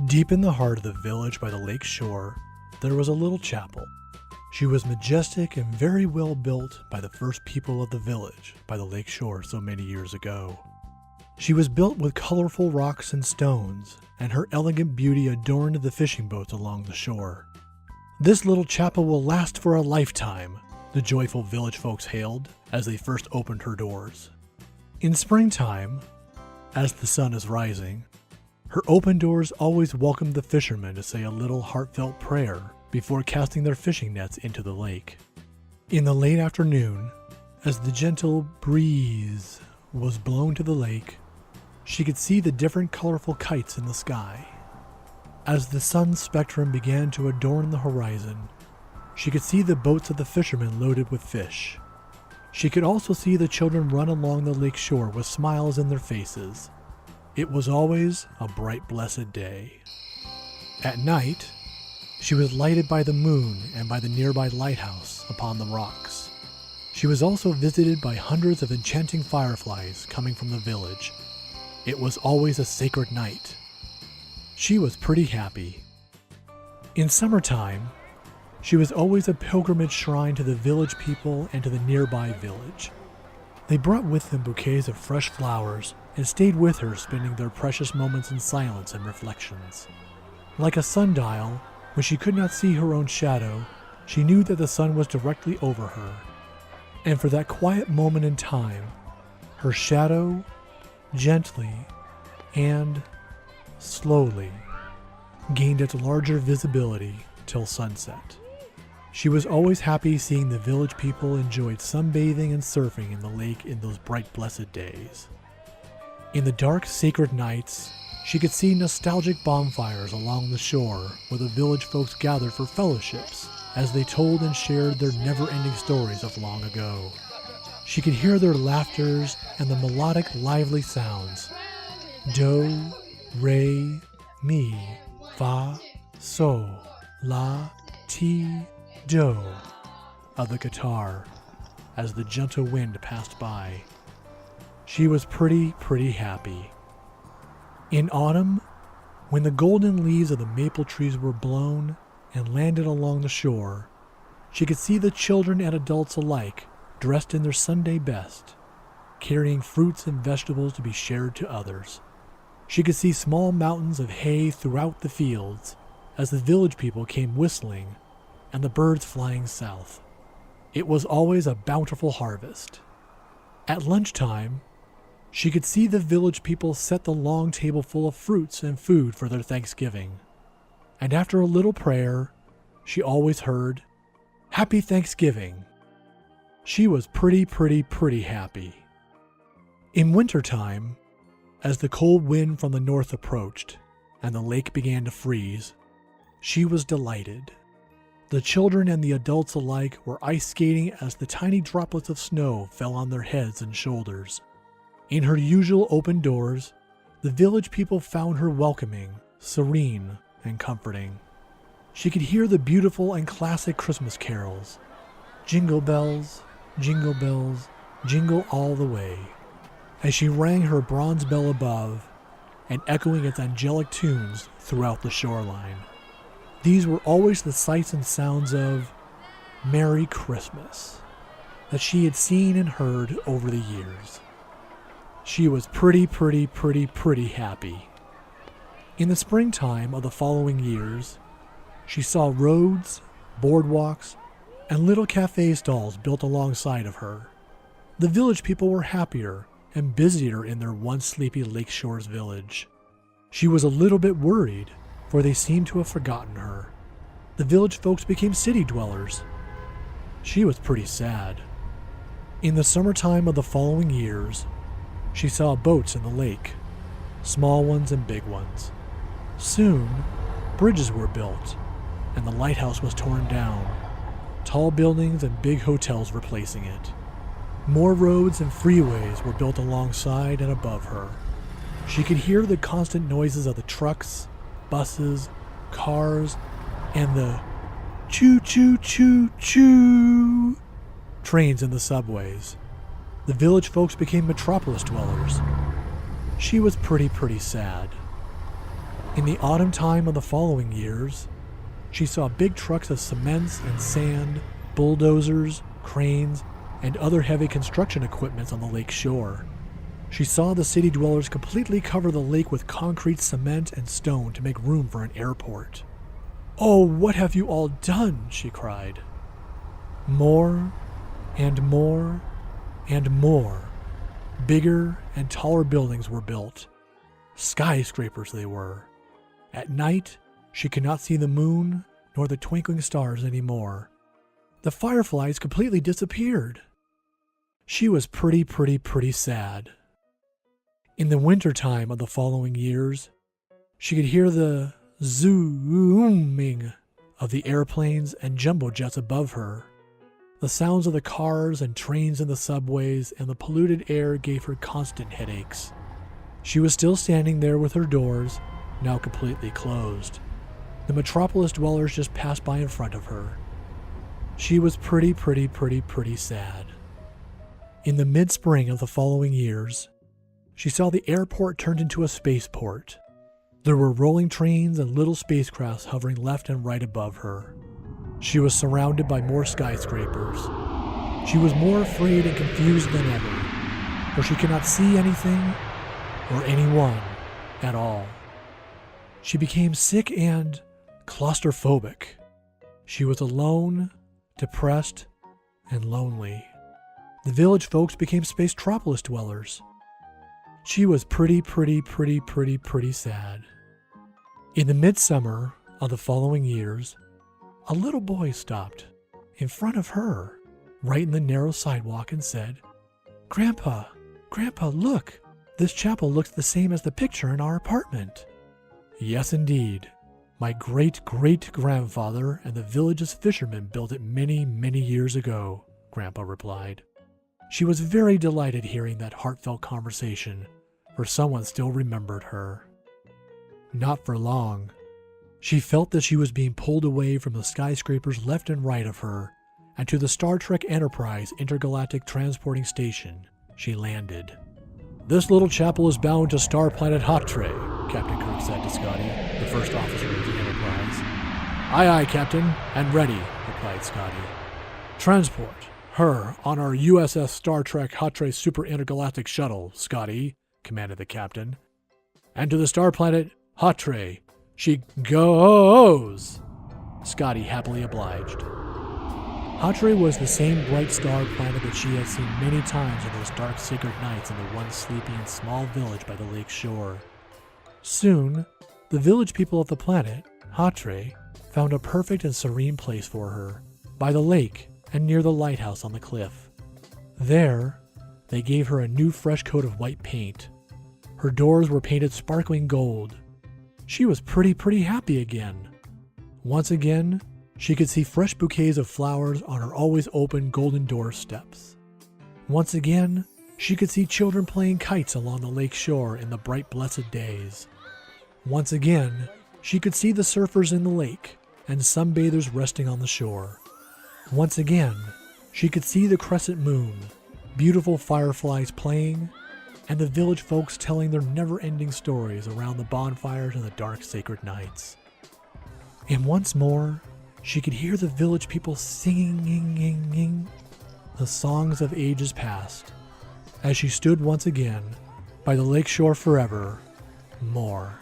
Deep in the heart of the village by the lake shore, there was a little chapel. She was majestic and very well built by the first people of the village by the lake shore so many years ago. She was built with colorful rocks and stones, and her elegant beauty adorned the fishing boats along the shore. "This little chapel will last for a lifetime," the joyful village folks hailed as they first opened her doors. In springtime, as the sun is rising, her open doors always welcomed the fishermen to say a little heartfelt prayer before casting their fishing nets into the lake. In the late afternoon, as the gentle breeze was blown to the lake, she could see the different colorful kites in the sky. As the sun's spectrum began to adorn the horizon, she could see the boats of the fishermen loaded with fish. She could also see the children run along the lake shore with smiles in their faces. It was always a bright, blessed day. At night, she was lighted by the moon and by the nearby lighthouse upon the rocks. She was also visited by hundreds of enchanting fireflies coming from the village. It was always a sacred night. She was pretty happy. In summertime, she was always a pilgrimage shrine to the village people and to the nearby village. They brought with them bouquets of fresh flowers and stayed with her, spending their precious moments in silence and reflections. Like a sundial, when she could not see her own shadow, she knew that the sun was directly over her. And for that quiet moment in time, her shadow gently and slowly gained its larger visibility till sunset. She was always happy seeing the village people enjoyed sunbathing and surfing in the lake in those bright, blessed days. In the dark, sacred nights, she could see nostalgic bonfires along the shore where the village folks gathered for fellowships as they told and shared their never-ending stories of long ago. She could hear their laughters and the melodic, lively sounds. Do, re, mi, fa, sol, la, ti, do of the guitar as the gentle wind passed by. She was pretty happy. In autumn, when the golden leaves of the maple trees were blown and landed along the shore, she could see the children and adults alike dressed in their Sunday best, carrying fruits and vegetables to be shared to others. She could see small mountains of hay throughout the fields as the village people came whistling and the birds flying south. It was always a bountiful harvest. At lunchtime, she could see the village people set the long table full of fruits and food for their Thanksgiving. And after a little prayer, she always heard, "Happy Thanksgiving." She was pretty happy. In wintertime, as the cold wind from the north approached and the lake began to freeze, she was delighted. The children and the adults alike were ice skating as the tiny droplets of snow fell on their heads and shoulders. In her usual open doors, the village people found her welcoming, serene, and comforting. She could hear the beautiful and classic Christmas carols, jingle bells, jingle all the way, as she rang her bronze bell above and echoing its angelic tunes throughout the shoreline. These were always the sights and sounds of Merry Christmas that she had seen and heard over the years. She was pretty happy. In the springtime of the following years, she saw roads, boardwalks, and little cafe stalls built alongside of her. The village people were happier and busier in their once sleepy Lakeshore's village. She was a little bit worried, for they seemed to have forgotten her. The village folks became city dwellers. She was pretty sad. In the summertime of the following years, she saw boats in the lake, small ones and big ones. Soon, bridges were built, and the lighthouse was torn down, tall buildings and big hotels replacing it. More roads and freeways were built alongside and above her. She could hear the constant noises of the trucks, buses, cars, and the choo-choo-choo-choo trains in the subways. The village folks became metropolis dwellers. She was pretty sad. In the autumn time of the following years, she saw big trucks of cements and sand, bulldozers, cranes, and other heavy construction equipment on the lake shore. She saw the city dwellers completely cover the lake with concrete, cement, and stone to make room for an airport. "Oh, what have you all done?" she cried. More and more and more. Bigger and taller buildings were built. Skyscrapers they were. At night, she could not see the moon nor the twinkling stars anymore. The fireflies completely disappeared. She was pretty sad. In the winter time of the following years, she could hear the zooming of the airplanes and jumbo jets above her. The sounds of the cars and trains in the subways and the polluted air gave her constant headaches. She was still standing there with her doors now completely closed. The metropolis dwellers just passed by in front of her. She was pretty sad. In the mid-spring of the following years, she saw the airport turned into a spaceport. There were rolling trains and little spacecrafts hovering left and right above her. She was surrounded by more skyscrapers. She was more afraid and confused than ever, for she could not see anything or anyone at all. She became sick and claustrophobic. She was alone, depressed, and lonely. The village folks became Spacetropolis dwellers. She was pretty sad. In the midsummer of the following years, a little boy stopped in front of her, right in the narrow sidewalk, and said, Grandpa, look, this chapel looks the same as the picture in our apartment." "Yes, indeed. My great-great-grandfather and the village's fishermen built it many years ago," Grandpa replied. She was very delighted hearing that heartfelt conversation, for someone still remembered her. Not for long. She felt that she was being pulled away from the skyscrapers left and right of her, and to the Star Trek Enterprise intergalactic transporting station she landed. "This little chapel is bound to star planet Hatre," Captain Kirk said to Scotty, the first officer of the Enterprise. Aye, Captain, and ready," replied Scotty. "Transport her on our USS Star Trek Hatre Super Intergalactic Shuttle, Scotty," commanded the captain. "And to the star planet Hatre she goes." Scotty happily obliged. Hatre was the same bright star planet that she had seen many times in those dark sacred nights in the once sleepy and small village by the lake shore. Soon, the village people of the planet, Hatre, found a perfect and serene place for her, by the lake and near the lighthouse on the cliff. There, they gave her a new fresh coat of white paint. Her doors were painted sparkling gold. She was pretty happy again. Once again, she could see fresh bouquets of flowers on her always open golden doorsteps. Once again, she could see children playing kites along the lake shore in the bright blessed days. Once again, she could see the surfers in the lake and sunbathers resting on the shore. Once again, she could see the crescent moon, beautiful fireflies playing, and the village folks telling their never-ending stories around the bonfires in the dark sacred nights. And once more, she could hear the village people singing the songs of ages past, as she stood once again by the lake shore forever more.